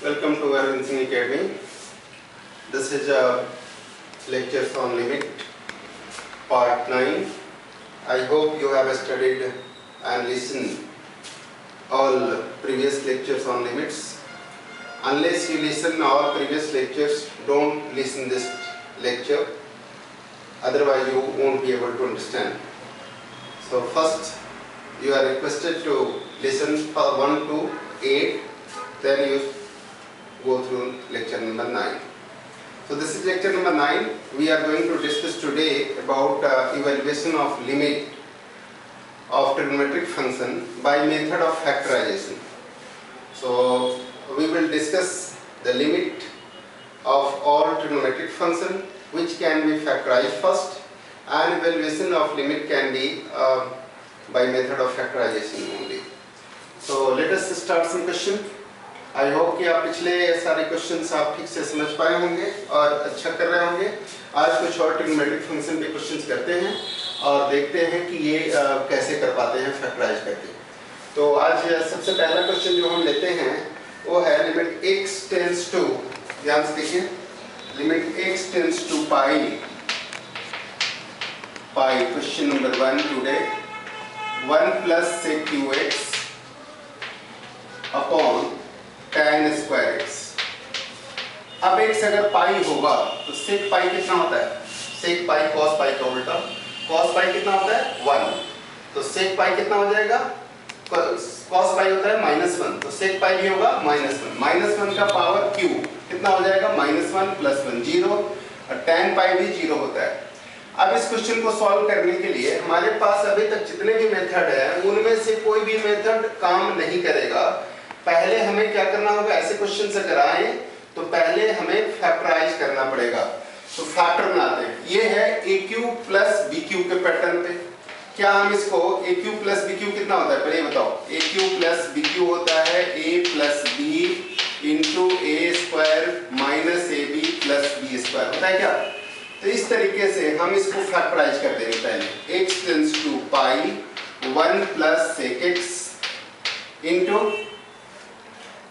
Welcome to Arvind Singh Academy. This is lectures on limit part 9. I hope you have studied and listened all previous lectures on limits. Unless you listen all previous lectures, don't listen this lecture. Otherwise you won't be able to understand. So first you are requested to listen for 1 to 8, then you go through lecture number 9. So this is lecture number 9. We are going to discuss today about evaluation of limit of trigonometric function by method of factorization. So we will discuss the limit of all trigonometric function which can be factorized first, and evaluation of limit can be by method of factorization only. So let us start some question. I hope कि आप पिछले सारे questions आप ठीक से समझ पाए होंगे और अच्छा कर रहे होंगे। आज कुछ और ट्रिग्नोमेट्रिक फंक्शन पे क्वेश्चंस करते हैं और देखते हैं कि ये कैसे कर पाते हैं फैक्टराइज करके। तो आज सबसे पहला क्वेश्चन जो हम लेते हैं वो है लिमिट x टेंड्स टू, ध्यान से देखिए, limit x tends to pi, question number 1 today, 1 plus sec qx upon tan square x। अब x अगर पाई होगा तो sec पाई कितना होता है? sec पाई cos पाई का उल्टा, cos पाई कितना होता है? 1। तो sec पाई कितना हो जाएगा? cos पाई होता है -1, तो sec पाई भी होगा -1। -1 का पावर q कितना हो जाएगा? -1 + 1 0, और tan पाई भी 0 होता है। अब इस क्वेश्चन को सॉल्व करने के लिए हमारे पास अभी तक जितने भी मेथड है उनमें से कोई भी मेथड काम नहीं करेगा। पहले हमें क्या करना होगा? ऐसे क्वेश्चन अगर आए तो पहले हमें फैक्टराइज करना पड़ेगा। तो फैक्टर बनाते हैं, ये है AQ + BQ के पैटर्न पे। क्या हम इसको AQ + BQ कितना होता है पहले बताओ? AQ + BQ होता है A + B × A² - AB + B² होता है क्या? तो इस तरीके से हम इसको फैक्टराइज कर देंगे। पहले x tends to pi 1 + sec x into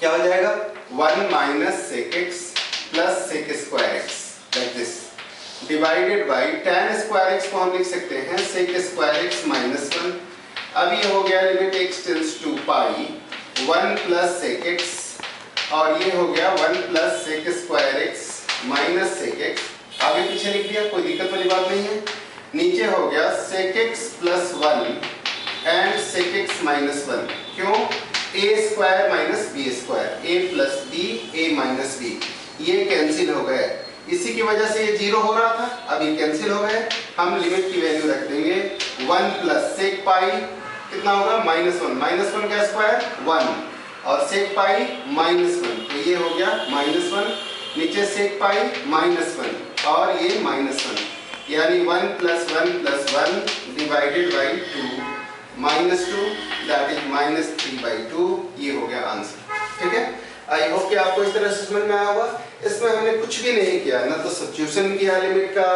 क्या हो जाएगा? 1 - sec x + sec square x, like this, divided by tan square x को हम लिख सकते हैं sec स्क्वायर x -1। अब ये हो गया limit x tends to pi 1 + sec x, और ये हो गया 1 + sec square x - sec x। आगे पीछे लिख दिया, कोई दिक्कत वाली बात नहीं है। नीचे हो गया sec x + 1 and sec x -1, क्यों? a² - b², a + b a - b, ये कैंसिल हो गए। इसी की वजह से ये 0 हो रहा था, अब ये कैंसिल हो गए। हम लिमिट की वैल्यू रख देंगे 1 + sec पाई कितना होगा? -1, -1 का स्क्वायर 1, और sec पाई -1, तो ये हो गया -1, नीचे sec पाई -1 और ये -1, यानी 1 + 1 + 1 डिवाइडेड बाई 2 -2, दैट इज -3/2। ये हो गया आंसर। ठीक है, आई होप कि आपको इस तरह से समझ में आया होगा। इसमें हमने कुछ भी नहीं किया, ना तो सब्स्टिट्यूशन किया लिमिट का,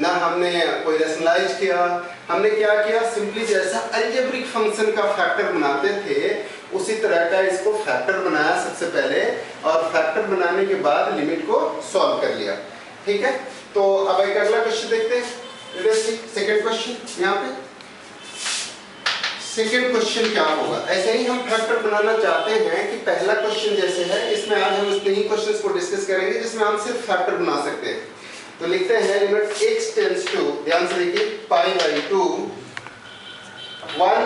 ना हमने कोई रैशनलाइज किया। हमने क्या किया? सिंपली जैसा अलजेब्रिक फंक्शन का फैक्टर बनाते थे उसी तरह का इसको फैक्टर बनाया सबसे पहले, और फैक्टर बनाने के बाद लिमिट को सॉल्व कर लिया। ठीक है, तो अब एक अगला क्वेश्चन देखते हैं। सेकेंड क्वेश्चन, यहाँ पे सेकेंड क्वेश्चन क्या होगा? ऐसे ही हम फैक्टर बनाना चाहते हैं कि पहला क्वेश्चन जैसे है, इसमें आज हम उतने ही क्वेश्चंस को डिस्कस करेंगे जिसमें हम सिर्फ फैक्टर बना सकते हैं। तो लिखते हैं लिमिट x टेंड्स टू, ध्यान से देखिए, π/2 1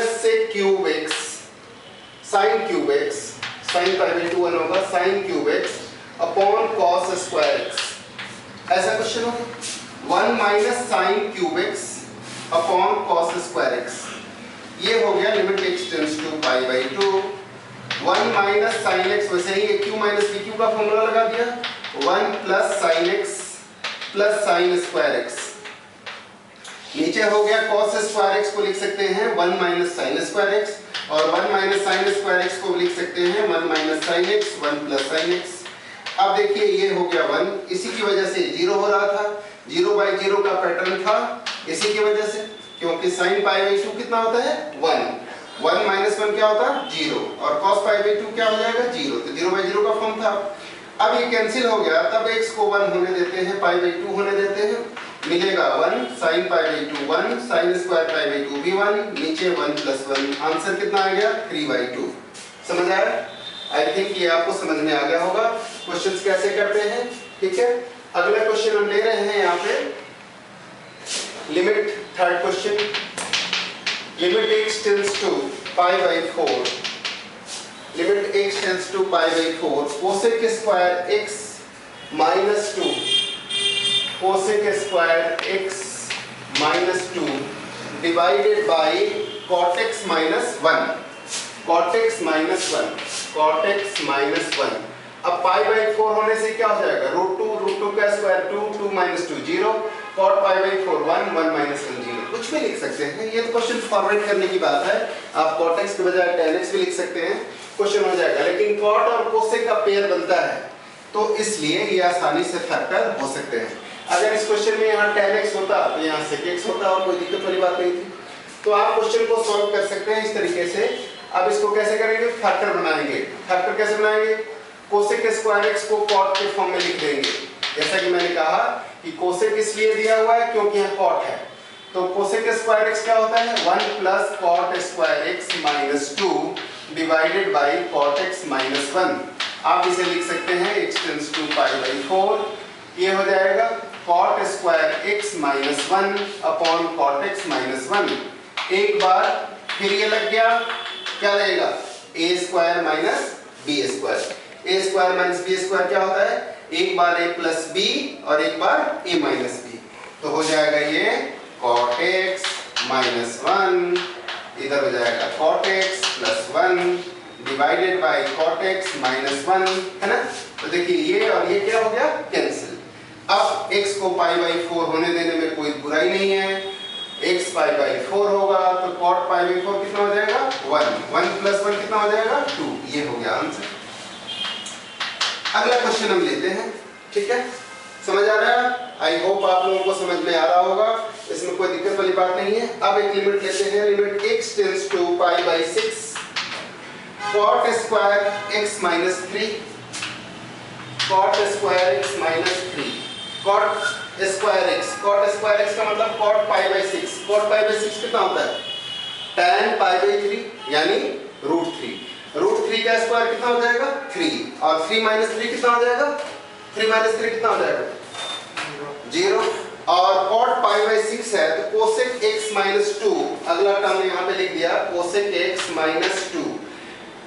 - sec cube x sin cube x, sin π/2 1 होगा sin cube x upon cos square x। ऐसा क्वेश्चन होगा 1 - sin cube x upon cos square x। ये हो गया limit x tends to π/2 1 - sin x, वैसे ही AQ - BQ का फॉर्मूला लगा दिया, 1 + sin x + sin square x। नीचे हो गया cos स्क्वायर x को लिख सकते हैं 1 - sin स्क्वायर x, और 1 - sin स्क्वायर x को लिख सकते हैं 1 - sin x 1 + sin x। अब देखिए ये हो गया 1, इसी की वजह से 0 हो रहा था, 0/0 का पैटर्न था इसी की वजह से, क्योंकि sin π/2 कितना होता है? 1। 1 माइनस 1 क्या होता है 0 और cos पाई बाई 2 क्या हो जाएगा 0, तो 0 बाई 0 का फॉर्म था। अब ये कैंसिल हो गया, तब x को 1 होने देते हैं, पाई बाई 2 होने देते हैं, मिलेगा 1 sin pi by 2 1 sin square pi by 2 भी 1, नीचे 1 प्लस 1, आंसर कितना आ गया 3/2। समझ आया? आई थिंक ये आपको समझ में आ गया होगा क्वेश्चंस कैसे करते हैं। ठीक है, अगला क्वेश्चन हम ले रहे हैं यहाँ पे limit, third question, limit x tends to pi by 4, limit x tends to pi by 4 cosec square x minus 2, cosec square x minus 2 divided by cot x minus 1, cot x minus 1, cot x minus 1। अब पाई by 4 होने से क्या हो जाएगा root two का square 2, 2 minus 2 0, cot pi by 4 1, 1 minus 1 0, कुछ भी लिख सकते हैं। ये तो क्वेश्चन फॉरवर्ड करने की बात है, आप cot x के बजाय tan x भी लिख सकते हैं, क्वेश्चन हो जाएगा। लेकिन cot और cosec का पेयर बनता है, तो इसलिए ये आसानी से फैक्टर हो सकते हैं। अगर इस क्वेश्चन में यहाँ tan x होता तो यहाँ sec x होता और कोई दिक्कत वाली बात नहीं थी। तो आप क्वेश्चन को सॉल्व कर सकते हैं इस तरीके से। अब इसको कैसे करेंगे, फैक्टर बनाएंगे। फैक्टर कैसे बनाएंगे, कोसेक स्क्वायर x को cot के फॉर्म में लिख देंगे। जैसा कि मैंने कहा कि कोसेक इसलिए दिया हुआ है क्योंकि यहाँ cot है, तो कोसेक स्क्वायर x क्या होता है 1 plus cot square x minus 2 divided by cot x minus 1। आप इसे लिख सकते हैं x tends to pi by 4, ये हो जाएगा cot square x minus 1 upon cot x minus 1। एक बार फिर ये लग गया, क्या लगेगा a square minus b square, a square minus b square क्या होता है, एक बार a प्लस बी और एक बार a माइनस बी, तो हो जाएगा ये cot x माइनस 1, इधर हो जाएगा cot x plus 1 divided by cot x minus 1, है ना। तो देखिए ये और ये क्या हो गया कैंसिल। अब x को पाई बाई 4 होने देने में कोई बुराई नहीं है, x पाई बाई 4 होगा तो cot पाई बाई 4 कितना हो जाएगा 1, 1 प्लस 1 कितना हो जाएगा 2, ये हो गया आंसर। अगला क्वेश्चन हम लेते हैं, ठीक है, समझ आ रहा है? आई होप आप लोगों को समझ में आ रहा होगा, इसमें कोई दिक्कत वाली बात नहीं है। अब एक लिमिट लेते हैं, limit x tends to pi by 6 cot square x माइनस 3, cot स्क्वायर x माइनस 3, cot स्क्वायर x का मतलब cot pi by 6, cot pi by 6 कितना होता है tan पाई बाई 3 यानी रूट 3 का स्क्वायर कितना हो जाएगा 3, और 3 माइनस 3 कितना हो जाएगा, 3 माइनस 3 कितना हो जाएगा 0, और cot पाई बाई 6 है तो कोसेक x माइनस 2, अगला टर्म यहाँ पे लिख दिया कोसेक x माइनस 2।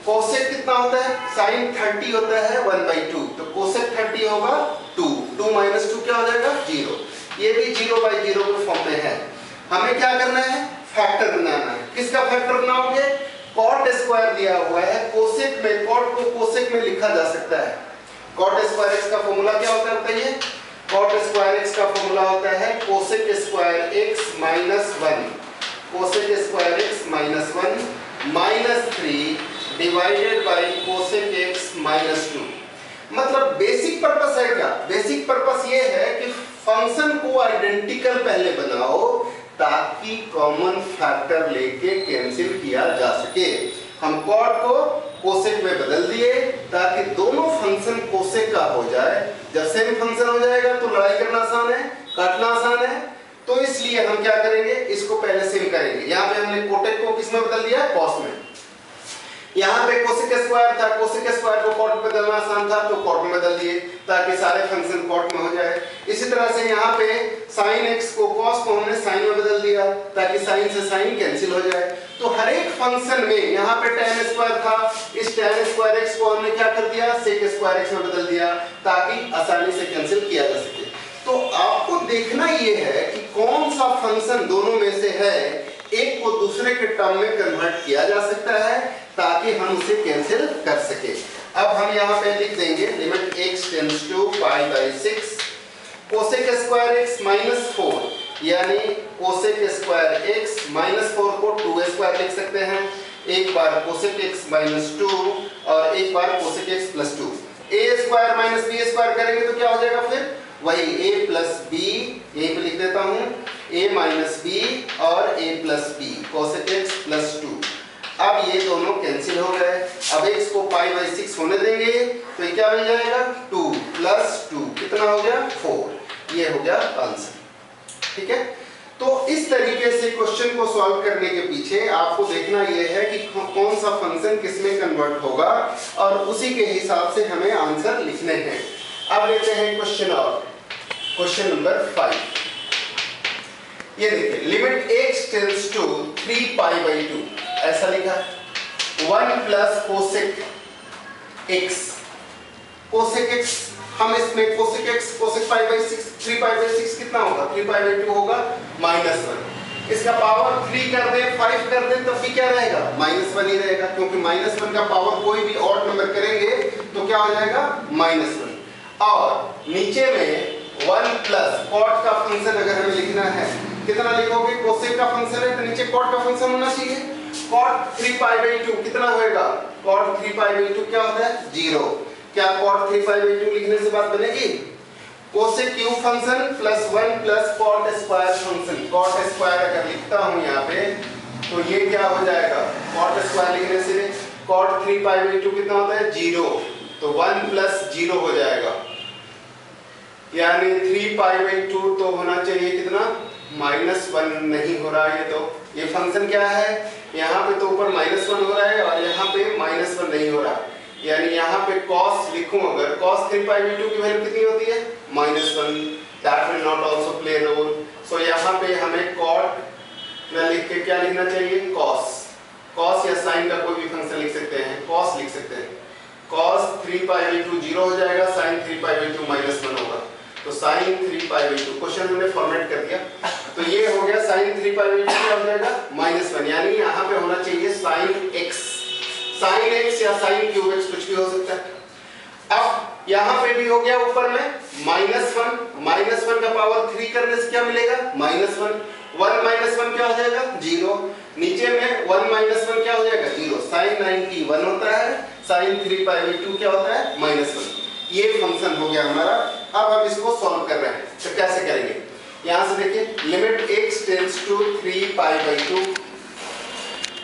कोसेक कितना होता है साइन 30 होता है 1/2, तो कोसेक 30 होगा 2, 2 माइनस 2 क्या हो जाएगा 0, ये भी 0/0 के फॉर्म में है। हमें क्या करना है, फैक्टर बनाना है। किसका फैक्टर बनाओगे, cot स्क्वायर दिया हुआ है, कोसेक में cot को कोसेक में लिखा जा सकता है। cot स्क्वायर x का फॉर्मूला क्या होता है बताइए, cot स्क्वायर x का फॉर्मूला होता है cosec square x minus 1, cosec square x minus 1 minus 3 divided by cosec x minus 2। मतलब बेसिक पर्पस है क्या, बेसिक पर्पस ये है कि फंक्शन को आइडेंटिकल पहले बनाओ ताकि कॉमन फैक्टर लेके कैंसिल किया जा सके। हम cot को कोसेक में बदल दिए ताकि दोनों फंक्शन कोसेक का हो जाए। जब सेम फंक्शन हो जाएगा तो लड़ाई करना आसान है, काटना आसान है, तो इसलिए हम क्या करेंगे, इसको पहले सेम करेंगे। यहाँ पे हमने कोटेक को किस में बदल दिया, कॉस में। यहाँ पे कोसेक स्क्वायर था, कोसेक स्क्वायर को cot में बदलना आसान था तो cot में बदल दिए ताकि सारे फंक्शन cot में हो जाए। इसी तरह से यहाँ पे sin x को cos को हमने sin में बदल दिया ताकि sin से sin कैंसिल हो जाए। तो हर एक फंक्शन में यहाँ पे tan स्क्वायर था, इस tan स्क्वायर x को हमने क्या कर दिया, sec स्क्वायर x में बदल दिया ताकि आसानी से कैंसिल किया जा सके। तो आपको देखना ये है कि कौन सा फंक्शन दोनों में से है, एक को दूसरे के टर्म में कन्वर्ट किया जा सकता है ताकि हम उसे कैंसिल कर सके। अब हम यहाँ पे लिख देंगे limit x tends to pi by 6 cosec square x minus 4, यानी कोसेक स्क्वायर x माइनस 4 को 2 स्क्वायर लिख सकते हैं, एक बार कोसेक x माइनस 2 और एक बार cosec x plus 2। a square minus b square करेंगे तो क्या हो जाएगा, फिर वही a प्लस बी, यहीं पे लिख देता हूँ a माइनस बी और a plus b cosec x plus 2। अब ये दोनों कैंसिल हो गए। अब x को π/6 होने देंगे तो ये क्या मिल जाएगा 2 + 2 कितना हो गया 4। ये हो गया आंसर। ठीक है, तो इस तरीके से क्वेश्चन को सॉल्व करने के पीछे आपको देखना यह है कि कौन सा फंक्शन किसमें कन्वर्ट होगा और उसी के हिसाब से हमें आंसर लिखने हैं। अब लेते हैं क्वेश्चन और क्वेश्चन नंबर 5। ये देखिए लिमिट x टेंड्स टू 3π/2 ऐसा लिखा 1 + cosec x। cosec x हम इसमें cosec x cosec π/6 3π/6 कितना होगा 3π/2 होगा -1। इसका पावर 3 कर दे 5 कर दे तब भी क्या रहेगा -1 ही रहेगा, क्योंकि -1 का पावर कोई भी ऑड नंबर करेंगे तो क्या हो जाएगा -1। और नीचे में 1 + cot का फंक्शन अगर हमें लिखना है कितना लिखोगे, cosec का फंक्शन है तो नीचे cot का फंक्शन होना चाहिए। cot 3π/2 कितना होएगा, cot 3π/2 क्या होता है 0। क्या cot 3π/2 लिखने से बात बनेगी, cosec cube function plus 1 + cot square function. cot square अगर लिखता हूं यहाँ पे तो ये क्या हो जाएगा, cot स्क्वायर लिखने से cot 3π/2 कितना होता है 0, तो 1 + 0 हो जाएगा, यानी 3π/2 तो होना चाहिए कितना -1 नहीं हो रहा है। तो ये फंक्शन क्या है, यहाँ पे तो ऊपर -1 हो रहा है और यहाँ पे -1 नहीं हो रहा, यानी यहाँ पे cos लिखूं अगर cos 3π/2 की वैल्यू कितनी होती है -1, that will not also play role. So यहाँ पे हमें cot में लिख के क्या लिखना चाहिए cos या sin का कोई भी फंक्शन लिख सकते हैं, cos लिख सकते हैं। cos 3π/2 0 हो जाएगा, sin 3π/2 -1 होगा, तो sin 3π/2 क्वेश्चन हमने फॉर्मेट कर दिया। तो ये हो गया sin 3π/2 क्या हो जाएगा -1, यानी यहाँ पे होना चाहिए sin x या sin क्यूब x कुछ भी हो सकता है। अब यहाँ पे भी हो गया ऊपर में -1 का पावर 3 करने से क्या मिलेगा -1 1 - 1 क्या हो जाएगा 0, नीचे में 1 - 1 क्या हो जाएगा 0, sin 90 1 होता है, sin 3π/2 क्या होता है -1। ये फंक्शन हो गया हमारा। अब हम इसको सॉल्व कर रहे हैं तो कैसे करेंगे, यहां से देखिए limit x tends to 3π/2।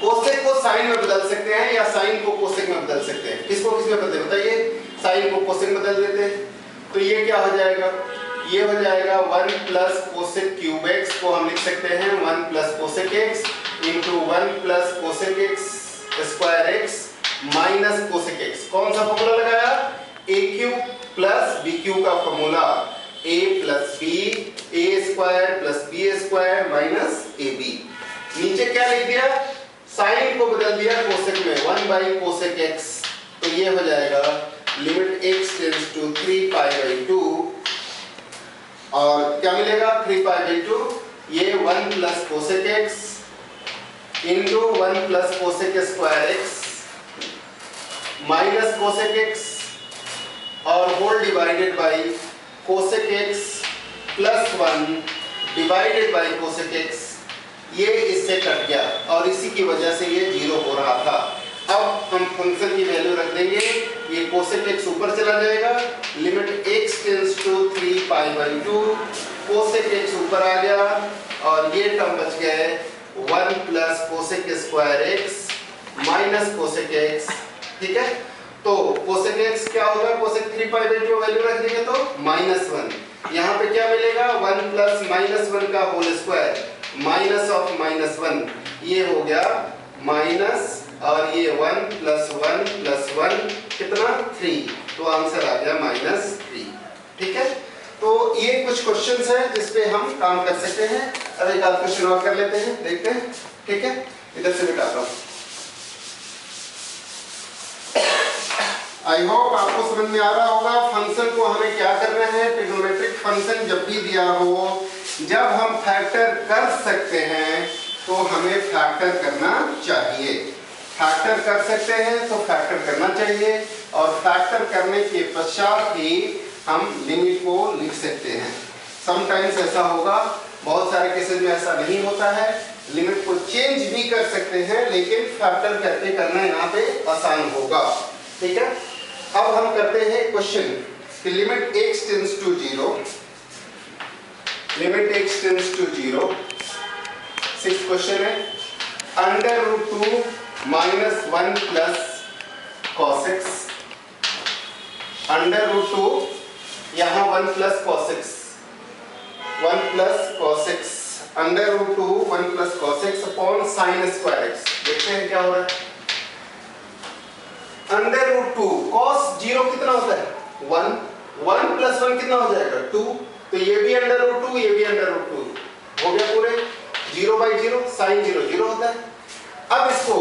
Cosec को साइन में बदल सकते हैं या साइन को कोसेक में बदल सकते हैं, किसको किस में बदले बताइए, साइन को कोसेक में बदल देते हैं तो ये क्या हो जाएगा, ये हो जाएगा 1 + cosec क्यूब x को हम लिख सकते हैं 1 + cosec x into 1 + cosec x square x minus cosec x। कौन सा फॉर्मूला लगाया, a³ + bq का formula a + b a² + b² minus ab। नीचे क्या लिख दिया, साइन को बदल दिया कोसेक में 1/cosec x, तो ये हो जाएगा लिमिट x टेंड्स टू 3π/2 और क्या मिलेगा 3π/2 ये 1 + cosec x into 1 + cosec square x minus cosec x और whole divided by cosec x + 1 divided by cosec x। ये इससे कट गया और इसी की वजह से ये 0 हो रहा था। अब हम फंक्शन की वैल्यू रख देंगे, ये cosec x ऊपर चला जाएगा, limit x tends to 3π/2 cosec x ऊपर आ गया और ये टर्म बच गए 1 + cosec square x minus cosec x। ठीक है, तो cosec x क्या होगा, cosec 3π/2 वैल्यू रख देंगे तो -1, यहाँ पे क्या मिलेगा 1 + -1 का होल स्क्वायर माइनस ऑफ -1, ये हो गया माइनस और ये 1 + 1 + 1 कितना 3, तो आंसर आ गया -3। ठीक है, तो ये कुछ क्वेश्चंस हैं जिस पे हम काम कर सकते हैं। अब एक आध क्वेश्चन और कर लेते हैं, देखते हैं। ठीक है, इधर से मिटाता हूँ। आई होप आपको समझ में आ रहा होगा फंक्शन को हमें क्या करना है। ट्रिग्नोमेट्रिक फंक्शन जब भी दिया हो, जब हम फैक्टर कर सकते हैं तो हमें फैक्टर करना चाहिए। फैक्टर कर सकते हैं तो फैक्टर करना चाहिए और फैक्टर करने के पश्चात ही हम लिमिट को लिख सकते हैं। समटाइम्स ऐसा होगा, बहुत सारे केसेस में ऐसा नहीं होता है, लिमिट को चेंज भी कर सकते हैं लेकिन फैक्टर करके करना यहाँ पे आसान होगा। ठीक है, अब हम करते हैं क्वेश्चन कि limit x tends to 0, limit x tends to 0, 6th question है, √2 -1 प्लस cos x √2, यहाँ 1 plus cos x, 1 plus cos x √2 1 plus cos x upon sin square x। देखते हैं क्या हो रहा है। √2 cos 0 कितना होता है 1, 1 प्लस 1 कितना हो जाएगा 2, तो ये भी √2 ये भी √2 हो गया पूरे 0/0, sin 0 0 होता है। अब इसको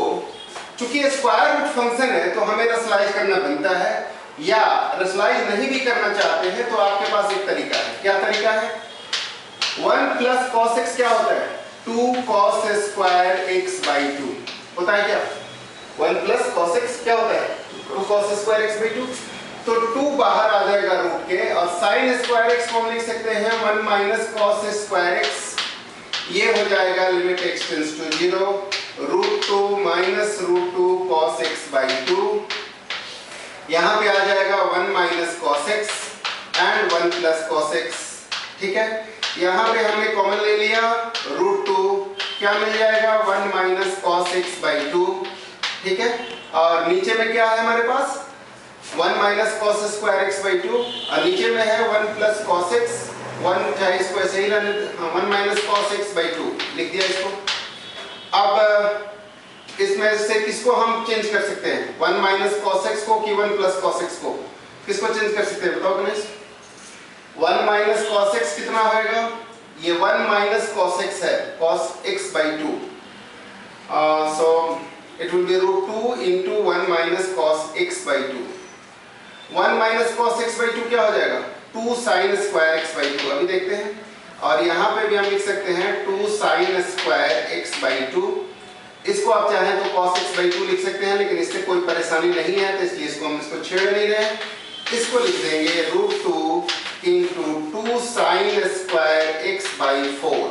चूंकि स्क्वायर रूट फंक्शन है तो हमें रसलाइज करना बनता है, या रसलाइज नहीं भी करना चाहते हैं तो आपके पास एक तरीका है। क्या तरीका है? 1 प्लस cos x क्या होता है 2 cos स्क्वायर x/2 होता है क्या? 1 प्लस cos x क्या होता है 2 cos स्क्वायर x/2, तो 2 बाहर आ जाएगा रूट के, और sin स्क्वायर x को हम लिख सकते हैं 1 माइनस cos स्क्वायर x, ये हो जाएगा limit x tends to 0 √2 minus √2 cos x/2, यहाँ पे आ जाएगा 1 minus cos x and 1 plus cos x। ठीक है, यहाँ पे हमने कॉमन ले लिया √2, क्या मिल जाएगा 1 माइनस cos x/2। ठीक है, और नीचे में क्या है हमारे पास 1 माइनस cos स्क्वायर x/2, और नीचे में है 1 प्लस cos x, 1 चाहे इसको ऐसे ही रहने, 1 माइनस cos x/2 लिख दिया इसको। अब इसमें से किसको हम चेंज कर सकते हैं 1 माइनस cos x को कि 1 प्लस cos x को, किसको चेंज कर सकते हैं बताओ गणेश? 1 माइनस cos x कितना होएगा, ये 1 माइनस cos x है cos x/2, so it will be √2 into 1 minus cos x/2। 1 minus cos x/2 क्या हो जाएगा 2 sin स्क्वायर x/2, अभी देखते हैं। और यहाँ पे भी हम लिख सकते हैं 2 sin स्क्वायर x/2, इसको आप चाहें तो cos x/2 लिख सकते हैं, लेकिन इससे कोई परेशानी नहीं है तो इसलिए इसको हम छेड़ नहीं रहे, इसको लिख देंगे √2 into 2 sin square x/4,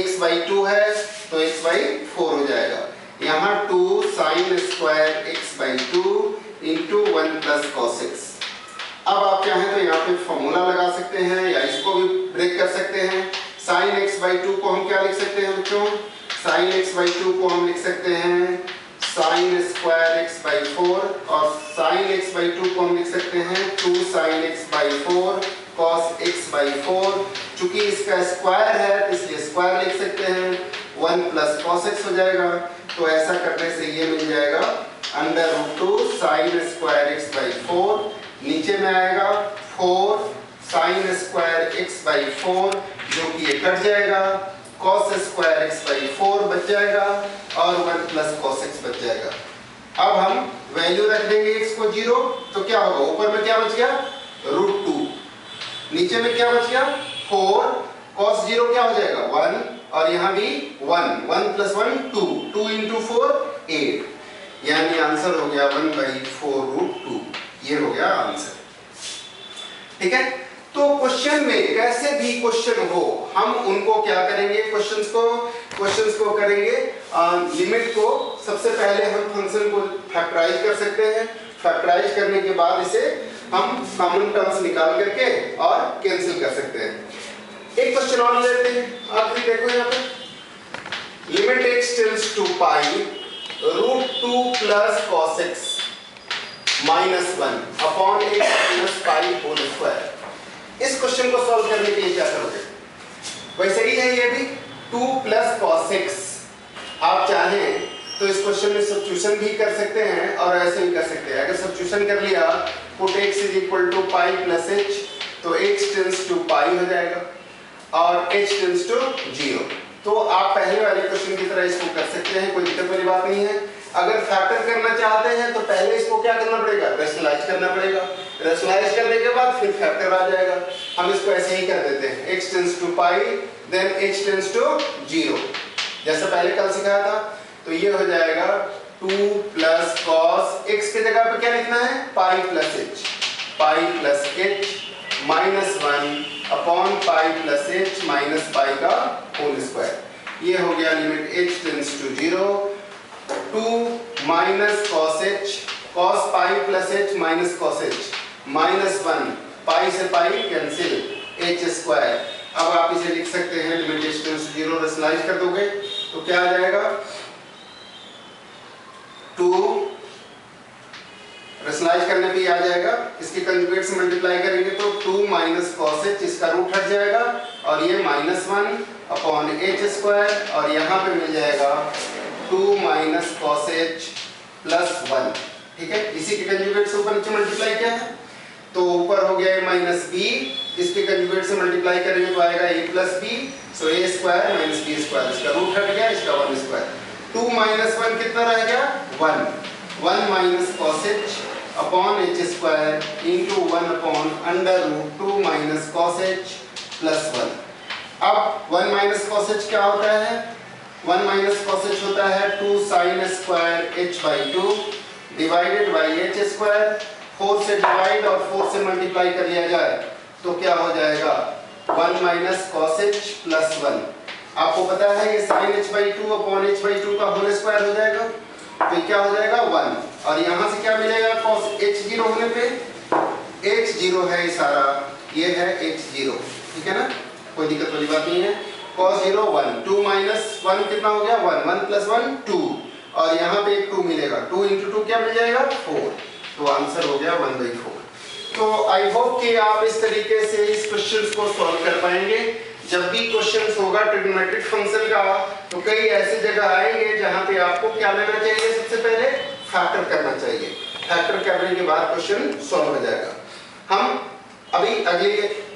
x/2 है तो x/4 हो जाएगा, यहाँ 2 sin square x/2 into 1 plus cos x। अब आप चाहें तो यहाँ पे फॉर्मूला लगा सकते हैं या इसको भी ब्रेक कर सकते हैं। sin x/2 को हम क्या लिख सकते हैं बच्चों, sin x/2 को हम लिख सकते हैं sin स्क्वायर x/4, और sin x/2 को हम लिख सकते हैं 2 sin x/4 cos x/4, चूंकि इसका स्क्वायर है इसलिए स्क्वायर लिख सकते हैं, 1 प्लस cos x हो जाएगा, तो ऐसा करने से ये मिल जाएगा √2 sin स्क्वायर x/4, नीचे में आएगा 4 sin स्क्वायर x/4 जो कि ये कट जाएगा, cos स्क्वायर x/4 बच जाएगा और 1 प्लस cos x बच जाएगा। अब हम वैल्यू रख देंगे x को 0, तो क्या होगा ऊपर में क्या बच गया √2, नीचे में क्या बच गया 4, cos 0 क्या हो जाएगा 1, और यहाँ भी 1 प्लस 1 2, 2 into 4 8, यानी आंसर हो गया 1/4 √2, ये हो गया आंसर। ठीक है, तो क्वेश्चन में कैसे भी क्वेश्चन हो हम उनको क्या करेंगे, क्वेश्चंस को करेंगे लिमिट को सबसे पहले हम फंक्शन को फैक्टराइज कर सकते हैं, फैक्टराइज करने के बाद इसे हम कॉमन टर्म्स निकाल करके और कैंसिल कर सकते हैं। एक क्वेश्चन और लेते हैं, आप भी देखो यहाँ पे limit x tends to pi √2 plus cos x -1 upon x minus pi whole square. इस क्वेश्चन को सॉल्व करने के लिए क्या करोगे, वैसे ही है ये भी 2 प्लस cos x, आप चाहें तो इस क्वेश्चन में सब्स्टिट्यूशन भी कर सकते हैं और ऐसे भी कर सकते हैं। अगर सब्स्टिट्यूशन कर लिया पुट x = पाई प्लस h, तो x टेंड्स टू पाई हो जाएगा और h टेंड्स टू 0, तो आप पहले वाले क्वेश्चन की तरह इसको कर सकते हैं, कोई दिक्कत वाली बात नहीं है। अगर फैक्टर करना चाहते हैं तो पहले इसको क्या करना पड़ेगा रैशनलाइज करना पड़ेगा, रैशनलाइज करने के बाद फिर फैक्टर आ जाएगा। हम इसको ऐसे ही कर देते हैं x tends to pi then h tends to 0, जैसा पहले कल सिखाया था। तो ये हो जाएगा 2 प्लस cos x के जगह पे क्या लिखना है pi plus h, pi plus h -1 upon pi plus h minus pi का होल स्क्वायर। ये हो गया limit h tends to 0 2 minus cos h, cos pi plus h minus cos h -1, pi से पाई कैंसिल h स्क्वायर। अब आप इसे लिख सकते हैं limit h tends to 0, rationalise कर दोगे तो क्या आ जाएगा 2 रेशनलाइज करने पे आ जाएगा, इसके कंजुगेट से मल्टीप्लाई करेंगे तो 2 माइनस कॉस एच, इसका रूट हट जाएगा और ये -1 अपॉन एच स्क्वायर और यहाँ पे मिल जाएगा 2 माइनस कॉस एच प्लस 1। ठीक है, इसी के कंजुगेट से ऊपर नीचे मल्टीप्लाई किया है तो ऊपर हो गया माइनस बी, इसके कंजुगेट से मल्टीप्लाई करेंगे तो आएगा a plus b, so a square minus b square, इसका रूट हट गया, इसका 1 स्क्वायर। 2 माइनस 1 कितना रह गया 1 minus cos h upon h square into 1 upon under root 2 minus cos h plus 1। अब 1 माइनस कॉस एच क्या होता है, 1 माइनस कॉस एच होता है 2 sine square H by 2 divided by H square. 4 से डिवाइड और 4 से मल्टीप्लाई कर लिया जाए तो क्या हो जाएगा 1 माइनस कॉस एच प्लस 1। आपको पता है ये sine h by 2 upon h by 2 का होल स्क्वायर हो जाएगा तो क्या हो जाएगा 1 और यहाँ से क्या मिलेगा कॉस एच 0 होने पे एच 0 है ये सारा, ये है एच 0। ठीक है ना, कोई दिक्कत वाली बात नहीं है। कॉस 0 1, 2 माइनस 1 कितना हो गया 1, 1 प्लस 1 2 और यहाँ पे एक 2 मिलेगा, 2 इंटू 2 क्या मिल जाएगा 4, तो आंसर हो गया 1/4। तो आई होप कि आप इस तरीके से इस क्वेश्चन को सॉल्व कर पाएंगे। जब भी क्वेश्चन होगा ट्रिग्नोमेट्रिक फंक्शन का तो कई ऐसी जगह आएंगे जहां पे आपको क्या लेना चाहिए, सबसे पहले फैक्टर करना चाहिए। फैक्टर करने के बाद क्वेश्चन सॉल्व हो जाएगा। हम अभी अगले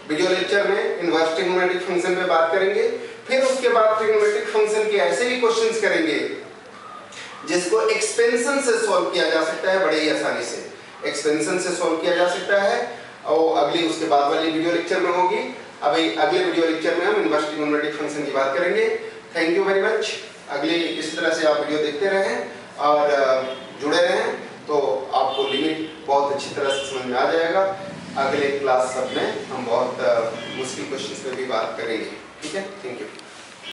वीडियो लेक्चर में इनवर्स ट्रिग्नोमेट्रिक फंक्शन पे बात करेंगे, फिर उसके बाद ट्रिग्नोमेट्रिक फंक्शन के ऐसे भी क्वेश्चंस करेंगे जिसको एक्सपेंशन से सॉल्व किया जा सकता है, बड़े ही आसानी से एक्सपेंशन से सॉल्व किया जा सकता है और अगली उसके बाद वाली वीडियो लेक्चर में होगी। अभी अगले वीडियो लेक्चर में हम इनवर्स ट्रिग्नोमेट्रिक फंक्शन की बात करेंगे। Thank you very much. अगले इसी तरह से आप वीडियो देखते रहें और जुड़े रहें तो आपको लिमिट बहुत अच्छी तरह से समझ में आ जाएगा। अगले क्लास सब में हम बहुत मुश्किल क्वेश्चंस पे भी बात करेंगे। ठीक है, थैंक यू।